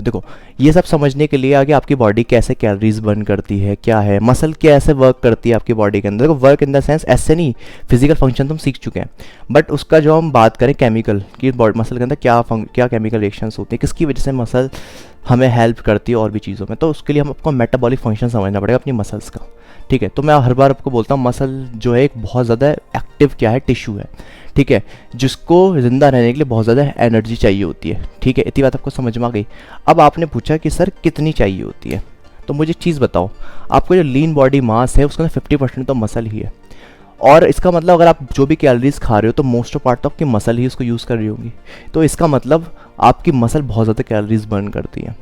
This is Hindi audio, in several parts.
देखो, ये सब समझने के लिए आगे आपकी बॉडी कैसे कैलोरीज बर्न करती है, क्या है मसल, कैसे वर्क करती है आपकी बॉडी के अंदर। देखो, वर्क इन द सेंस ऐसे नहीं, फिजिकल फंक्शन तुम सीख चुके हैं, बट उसका जो हम बात करें केमिकल की, बॉडी मसल के अंदर क्या केमिकल रिएक्शंस होती हैं, किसकी वजह से मसल हमें हेल्प करती है और भी चीज़ों में, तो उसके लिए हम आपको मेटाबॉलिक फंक्शन समझना पड़ेगा अपनी मसल्स का। ठीक है, तो मैं हर बार आपको बोलता हूँ मसल जो है एक बहुत ज़्यादा एक्टिव क्या है, टिश्यू है। ठीक है, जिसको ज़िंदा रहने के लिए बहुत ज़्यादा एनर्जी चाहिए होती है। ठीक है, इतनी बात आपको समझ में आ गई। अब आपने पूछा कि सर कितनी चाहिए होती है, तो मुझे एक चीज़ बताओ, आपको जो लीन बॉडी मास है उसका 50% तो मसल ही है, और इसका मतलब अगर आप जो भी कैलोरीज खा रहे हो तो मोस्ट ऑफ पार्ट तो आपकी मसल ही उसको यूज़ कर रही होगी, तो इसका मतलब आपकी मसल बहुत ज़्यादा कैलोरीज बर्न करती है।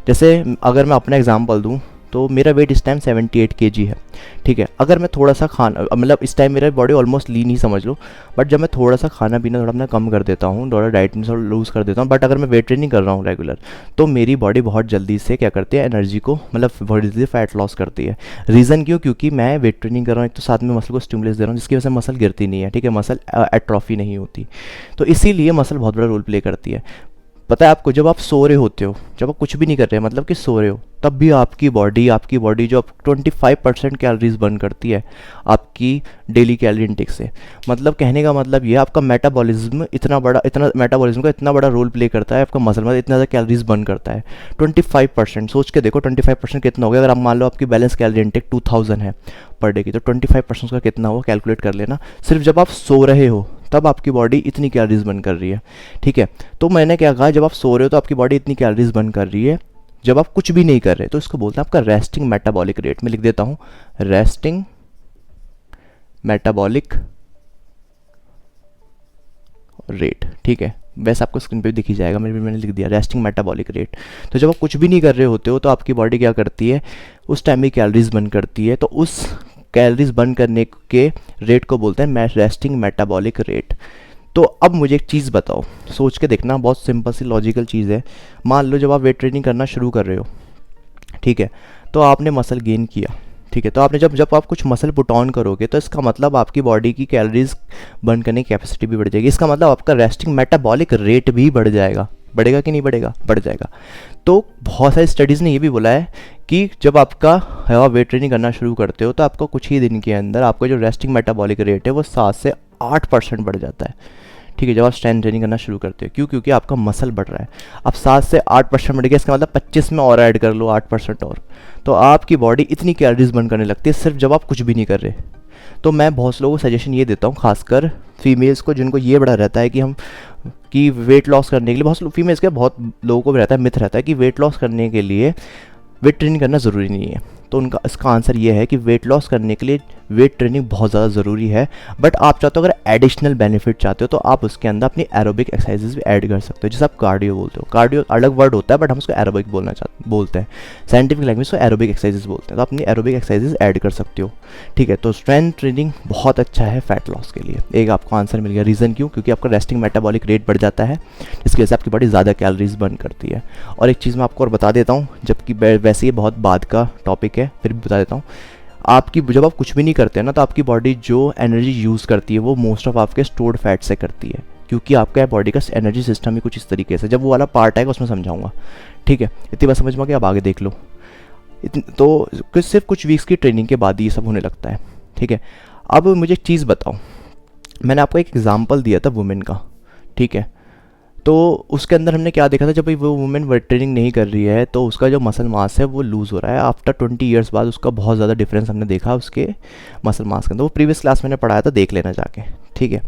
जैसे अगर मैं अपना एग्जांपल दूं, तो मेरा वेट इस टाइम 78 kg है। ठीक है, अगर मैं थोड़ा सा खाना, मतलब इस टाइम मेरा बॉडी ऑलमोस्ट लीन ही समझ लो, बट जब मैं थोड़ा सा खाना पीना थोड़ा अपना कम कर देता हूँ, थोड़ा डाइट में थोड़ा लूज़ कर देता हूँ, बट अगर मैं वेट ट्रेनिंग कर रहा हूँ रेगुलर, तो मेरी बॉडी बहुत जल्दी से क्या करती है, एनर्जी को, मतलब बहुत जल्दी फैट लॉस करती है। रीज़न क्यों? क्योंकि मैं वेट ट्रेनिंग कर रहा हूँ, एक तो साथ में मसल को स्टिमुलेस दे रहा हूँ, जिसकी वजह से मसल गिरती नहीं है। ठीक है, मसल एट्रॉफी नहीं होती, तो इसीलिए मसल बहुत बड़ा रोल प्ले करती है। पता है आपको, जब आप सो रहे होते हो, जब आप कुछ भी नहीं कर रहे, मतलब कि सो रहे हो, तब भी आपकी बॉडी जो 25% कैलोरीज बर्न करती है आपकी डेली कैलोरी इनटेक से। मतलब कहने का मतलब ये, आपका मेटाबॉलिज्म मेटाबॉलिज्म का इतना बड़ा रोल प्ले करता है, आपका मसल में इतना ज़्यादा कैलोरीज बर्न करता है 25%। सोच के देखो 25% कितना हो गया। अगर आप मान लो आपकी बैलेंस कैलोरी इनटेक 2000 है पर डे की, तो 25% का कितना हुआ, कैलकुलेट कर लेना। सिर्फ जब आप सो रहे हो तब आपकी बॉडी इतनी कैलोरीज बर्न कर रही है। ठीक है, तो मैंने क्या कहा, जब आप सो रहे हो तो आपकी बॉडी इतनी कैलोरीज बर्न कर रही है, जब आप कुछ भी नहीं कर रहे तो इसको बोलते हैं आपका रेस्टिंग मेटाबॉलिक रेट। मैं लिख देता हूँ, रेस्टिंग मेटाबॉलिक रेट। ठीक है, वैसे आपको स्क्रीन पे भी दिख ही जाएगा, मैंने लिख दिया रेस्टिंग मेटाबॉलिक रेट। तो जब आप कुछ भी नहीं कर रहे होते हो तो आपकी बॉडी क्या करती है, उस टाइम में कैलोरीज बर्न करती है, तो उस कैलोरीज बर्न करने के रेट को बोलते हैं रेस्टिंग मेटाबॉलिक रेट। तो अब मुझे एक चीज़ बताओ, सोच के देखना, बहुत सिंपल सी लॉजिकल चीज़ है। मान लो जब आप वेट ट्रेनिंग करना शुरू कर रहे हो, ठीक है, तो आपने मसल गेन किया। ठीक है, तो आपने जब आप कुछ मसल पुट ऑन करोगे तो इसका मतलब आपकी बॉडी की कैलोरीज बर्न करने की कैपेसिटी भी बढ़ जाएगी। इसका मतलब आपका रेस्टिंग मेटाबॉलिक रेट भी बढ़ जाएगा। बढ़ेगा कि नहीं बढ़ेगा? बढ़ जाएगा। तो बहुत सारी स्टडीज़ ने ये भी बोला है कि जब आपका वेट ट्रेनिंग करना शुरू करते हो तो आपको कुछ ही दिन के अंदर आपका जो रेस्टिंग मेटाबॉलिक रेट है वो 7 से 8% बढ़ जाता है। ठीक है, जब आप स्ट्रेंथ ट्रेनिंग करना शुरू करते हो, क्यों? क्योंकि आपका मसल बढ़ रहा है। अब 7 से 8% बढ़ गया, इसका मतलब 25 में और ऐड कर लो 8% और, तो आपकी बॉडी इतनी कैलोरीज बर्न करने लगती है सिर्फ जब आप कुछ भी नहीं कर रहे। तो मैं बहुत लोगों को सजेशन ये देता हूँ, खासकर फीमेल्स को, जिनको ये बड़ा रहता है कि वेट लॉस करने के लिए, बहुत फीमेल्स के बहुत लोगों को भी रहता है, मिथ रहता है कि वेट लॉस करने के लिए वेट ट्रेनिंग करना ज़रूरी नहीं है। तो उनका इसका आंसर ये है कि वेट लॉस करने के लिए वेट ट्रेनिंग बहुत ज़्यादा ज़रूरी है, बट आप चाहते हो, अगर एडिशनल बेनिफिट चाहते हो तो आप उसके अंदर अपनी एरोबिक एक्सरसाइजेज भी ऐड कर सकते हो, जिसे आप कार्डियो बोलते हो। कार्डियो अलग वर्ड होता है, बट हम उसको एरोबिक बोलते हैं, साइंटिफिक लैंग्वेज को एरोबिक एक्सरसाइजेज बोलते हैं। तो अपनी एरोबिक एक्सरसाइजेज ऐड कर सकते हो। ठीक है, तो स्ट्रेंथ ट्रेनिंग बहुत अच्छा है फैट लॉस के लिए। एक आपको आंसर मिल गया। रीज़न क्यों? क्योंकि आपका रेस्टिंग मेटाबॉलिक रेट बढ़ जाता है, जिसकी वजह से आपकी बॉडी ज़्यादा कैलोरीज बर्न करती है। और एक चीज़ मैं आपको और बता देता हूँ, जबकि वैसे ये बहुत बाद का टॉपिक है, फिर भी बता देता हूँ। जब आप कुछ भी नहीं करते हैं ना, तो आपकी बॉडी जो एनर्जी यूज़ करती है वो मोस्ट ऑफ आपके स्टोर्ड फैट से करती है, क्योंकि आपका बॉडी का एनर्जी सिस्टम ही कुछ इस तरीके से, जब वो वाला पार्ट आएगा उसमें समझाऊंगा। ठीक है, इतनी बात समझ में आ गई, अब आगे देख लो। तो सिर्फ कुछ वीक्स की ट्रेनिंग के बाद ये सब होने लगता है। ठीक है, अब मुझे एक चीज़ बताओ, मैंने आपको एक एग्जाम्पल दिया था वुमेन का। ठीक है, तो उसके अंदर हमने क्या देखा था, जब भाई वो वुमेन वेट ट्रेनिंग नहीं कर रही है तो उसका जो मसल मास है वो लूज़ हो रहा है। आफ्टर 20 ईयर्स बाद उसका बहुत ज़्यादा डिफरेंस हमने देखा उसके मसल मास के अंदर। वो प्रीवियस क्लास मैंने पढ़ाया था, देख लेना जाके। ठीक है,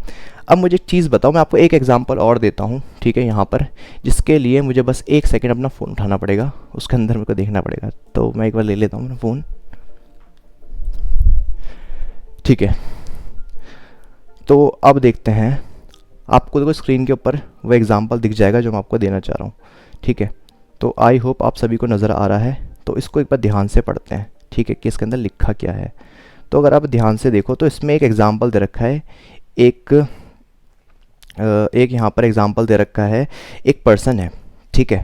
अब मुझे एक चीज़ बताओ, मैं आपको एक एग्जांपल और देता हूँ। ठीक है, यहाँ पर, जिसके लिए मुझे बस 1 सेकेंड अपना फ़ोन उठाना पड़ेगा, उसके अंदर मेरे को देखना पड़ेगा। तो मैं एक बार ले लेता हूँ अपना फ़ोन। ठीक है, तो अब देखते हैं, आपको देखो स्क्रीन के ऊपर वो एग्जांपल दिख जाएगा जो मैं आपको देना चाह रहा हूँ। ठीक है, तो आई होप आप सभी को नज़र आ रहा है। तो इसको एक बार ध्यान से पढ़ते हैं। ठीक है, कि इसके अंदर लिखा क्या है। तो अगर आप ध्यान से देखो तो इसमें एक एग्जांपल दे रखा है, एक यहाँ पर एग्जांपल दे रखा है, एक पर्सन है। ठीक है,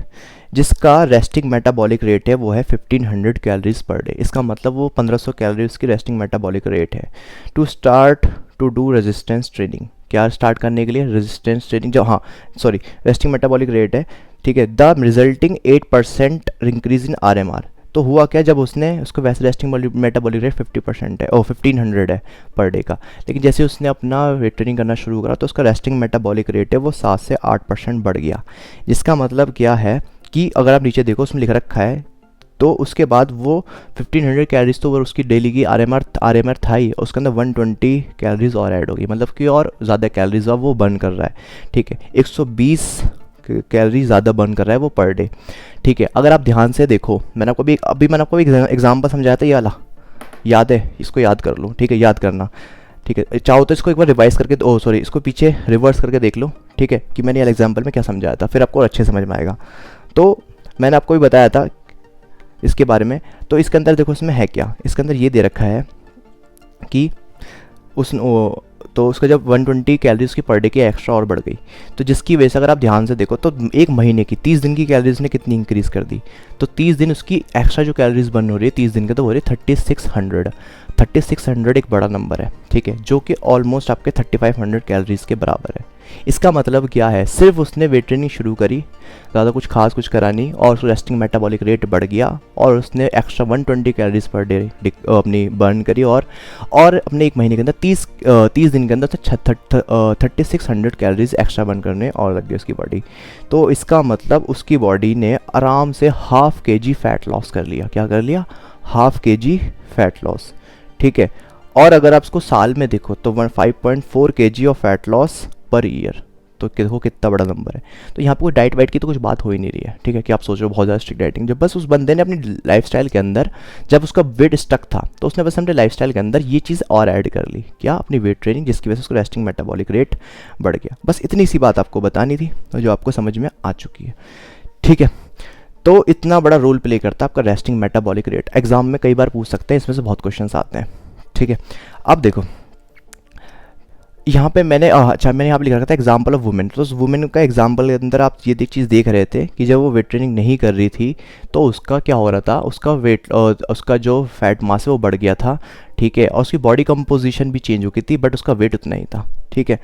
जिसका रेस्टिंग मेटाबॉलिक रेट है वो है 1500 कैलोरीज पर डे। इसका मतलब वो 1500 कैलोरीज की रेस्टिंग मेटाबॉलिक रेट है। To start to do resistance training, क्या स्टार्ट करने के लिए? Resistance training. जो, हाँ सॉरी, रेस्टिंग मेटाबॉलिक रेट है ठीक है, the resulting 8% increase in RMR। तो हुआ क्या, जब उसने उसको वैसे रेस्टिंग मेटाबॉलिक रेट 50% है, 1500 है पर डे का, लेकिन जैसे उसने अपना वेट ट्रेनिंग करना शुरू करा तो उसका रेस्टिंग मेटाबॉलिक रेट है वो 7 से 8% बढ़ गया। जिसका मतलब क्या है कि अगर आप नीचे देखो उसमें लिख रखा है, तो उसके बाद वो 1500 कैलोरीज तो वो उसकी डेली की आर एम आर था ही, उसके अंदर 120 कैलोरीज और ऐड होगी, मतलब कि और ज़्यादा कैलोरीज वो बर्न कर रहा है। ठीक है, 120 कैलोरी ज़्यादा बर्न कर रहा है वो पर डे। ठीक है, अगर आप ध्यान से देखो, मैंने आपको एक एग्जाम्पल समझाया था ये वाला, याद है? इसको याद कर लो, ठीक है, याद करना। ठीक है, चाहो तो इसको एक बार रिवाइज करके, ओ सॉरी, इसको पीछे रिवर्स करके देख लो, ठीक है, कि मैंने ये एग्जाम्पल में क्या समझाया था, फिर आपको अच्छे समझ में आएगा। तो मैंने आपको भी बताया था इसके बारे में। तो इसके अंदर देखो इसमें है क्या, इसके अंदर ये दे रखा है कि तो उसका जब 120 कैलोरीज की पर डे की एक्स्ट्रा और बढ़ गई, तो जिसकी वजह से अगर आप ध्यान से देखो तो एक महीने की 30 दिन की कैलोरीज ने कितनी इंक्रीज़ कर दी, तो 30 दिन उसकी एक्स्ट्रा जो कैलोरीज बर्न हो रही है 30 दिन के, तो हो रही है 3600। 3600 एक बड़ा नंबर है, ठीक है, जो कि ऑलमोस्ट आपके 3500 कैलोरीज के बराबर है। इसका मतलब क्या है, सिर्फ उसने वेट ट्रेनिंग शुरू करी, ज़्यादा कुछ खास कुछ करा नहीं, और उसका रेस्टिंग मेटाबॉलिक रेट बढ़ गया, और उसने एक्स्ट्रा 120 कैलोरीज पर डे अपनी बर्न करी, और अपने एक महीने के अंदर 30 दिन के अंदर 3600 कैलोरीज एक्स्ट्रा बर्न करने और लग गई उसकी बॉडी। तो इसका मतलब उसकी बॉडी ने आराम से ½ kg फैट लॉस कर लिया। क्या कर लिया? ½ kg फैट लॉस। ठीक है, और अगर आप इसको साल में देखो तो 5.4 kg of fat loss per year, तो देखो कितना बड़ा नंबर है। तो यहाँ पे कोई डाइट वाइट की तो कुछ बात हो ही नहीं रही है, ठीक है, कि आप सोच रहे हो बहुत ज़्यादा स्ट्रिक्ट डाइटिंग। जब बस उस बंदे ने अपनी लाइफस्टाइल के अंदर, जब उसका वेट स्टक था, तो उसने बस अपने लाइफस्टाइल के अंदर ये चीज़ और ऐड कर ली, क्या? अपनी वेट ट्रेनिंग, जिसकी वजह से उसका रेस्टिंग मेटाबॉलिक रेट बढ़ गया। बस इतनी सी बात आपको बतानी थी, जो आपको समझ में आ चुकी है। ठीक है, तो इतना बड़ा रोल प्ले करता है आपका रेस्टिंग मेटाबॉलिक रेट। एग्जाम में कई बार पूछ सकते हैं, इसमें से बहुत क्वेश्चन आते हैं। ठीक है, अब देखो यहाँ पे मैंने यहाँ पे लिखा रखा था एग्जाम्पल ऑफ वुमेन। तो उस वुमेन का एग्जाम्पल के अंदर आप ये चीज़ देख रहे थे कि जब वो वेट ट्रेनिंग नहीं कर रही थी तो उसका क्या हो रहा था, उसका वेट, उसका जो फैट मास है वो बढ़ गया था। ठीक है, और उसकी बॉडी कंपोजिशन भी चेंज हो गई थी, बट उसका वेट उतना ही था। ठीक है,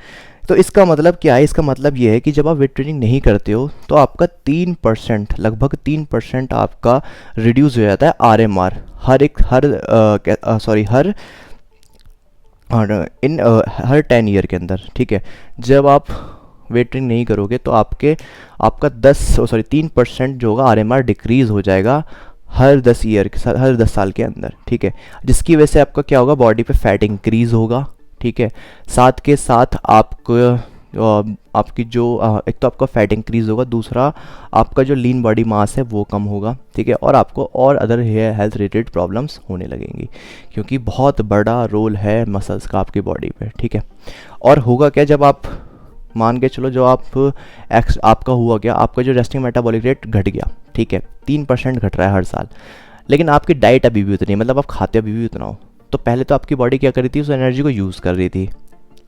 तो इसका मतलब क्या है? इसका मतलब ये है कि जब आप वेट ट्रेनिंग नहीं करते हो तो आपका 3%, लगभग 3% आपका रिड्यूस हो जाता है RMR हर 10 ईयर के अंदर। ठीक है, जब आप वेट ट्रेनिंग नहीं करोगे तो आपका 3% जो होगा RMR डिक्रीज़ हो जाएगा हर 10 साल के अंदर। ठीक है, जिसकी वजह से आपका क्या होगा, बॉडी पे फैट इंक्रीज़ होगा। ठीक है, साथ के साथ आपकी जो एक तो आपका फैट इंक्रीज़ होगा, दूसरा आपका जो लीन बॉडी मास है वो कम होगा। ठीक है, और आपको और अदर हेल्थ रिलेटेड प्रॉब्लम्स होने लगेंगी, क्योंकि बहुत बड़ा रोल है मसल्स का आपकी बॉडी पे। ठीक है, और होगा क्या, जब आप मान के चलो जो आपका हुआ क्या, आपका जो रेस्टिंग मेटाबॉलिक रेट घट गया, ठीक है, 3% घट रहा है हर साल, लेकिन आपकी डाइट अभी भी उतनी, मतलब आप खाते अभी भी उतना हो। तो पहले तो आपकी बॉडी क्या कर रही थी, उस एनर्जी को यूज़ कर रही थी,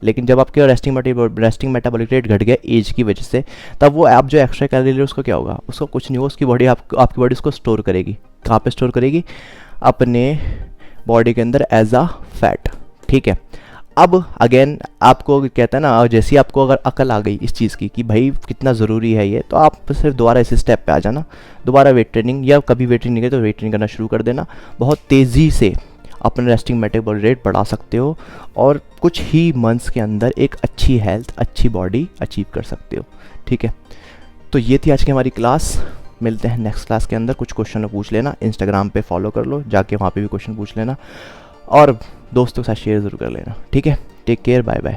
लेकिन जब आपके रेस्टिंग मेटाबॉलिक रेट घट गया एज की वजह से, तब वो आप जो एक्स्ट्रा कैलोरी ले, उसको क्या होगा, उसको कुछ नहीं होगा, उसकी बॉडी आपकी बॉडी उसको स्टोर करेगी। कहाँ पे स्टोर करेगी? अपने बॉडी के अंदर एज अ फैट। ठीक है, अब अगेन आपको कहता है ना, जैसे ही आपको अगर अकल आ गई इस चीज़ की कि भाई कितना ज़रूरी है ये, तो आप सिर्फ दोबारा इसी स्टेप पे आ जाना, दोबारा वेट ट्रेनिंग, या कभी वेट ट्रेनिंग नहीं करे तो वेट ट्रेनिंग करना शुरू कर देना। बहुत तेज़ी से अपना रेस्टिंग मेटाबॉलिक रेट बढ़ा सकते हो, और कुछ ही मंथ्स के अंदर एक अच्छी हेल्थ, अच्छी बॉडी अचीव कर सकते हो। ठीक है, तो ये थी आज की हमारी क्लास। मिलते हैं नेक्स्ट क्लास के अंदर। कुछ क्वेश्चन पूछ लेना, इंस्टाग्राम पे फॉलो कर लो, जाके वहाँ पे भी क्वेश्चन पूछ लेना, और दोस्तों के साथ शेयर ज़रूर कर लेना। ठीक है, टेक केयर, बाय बाय।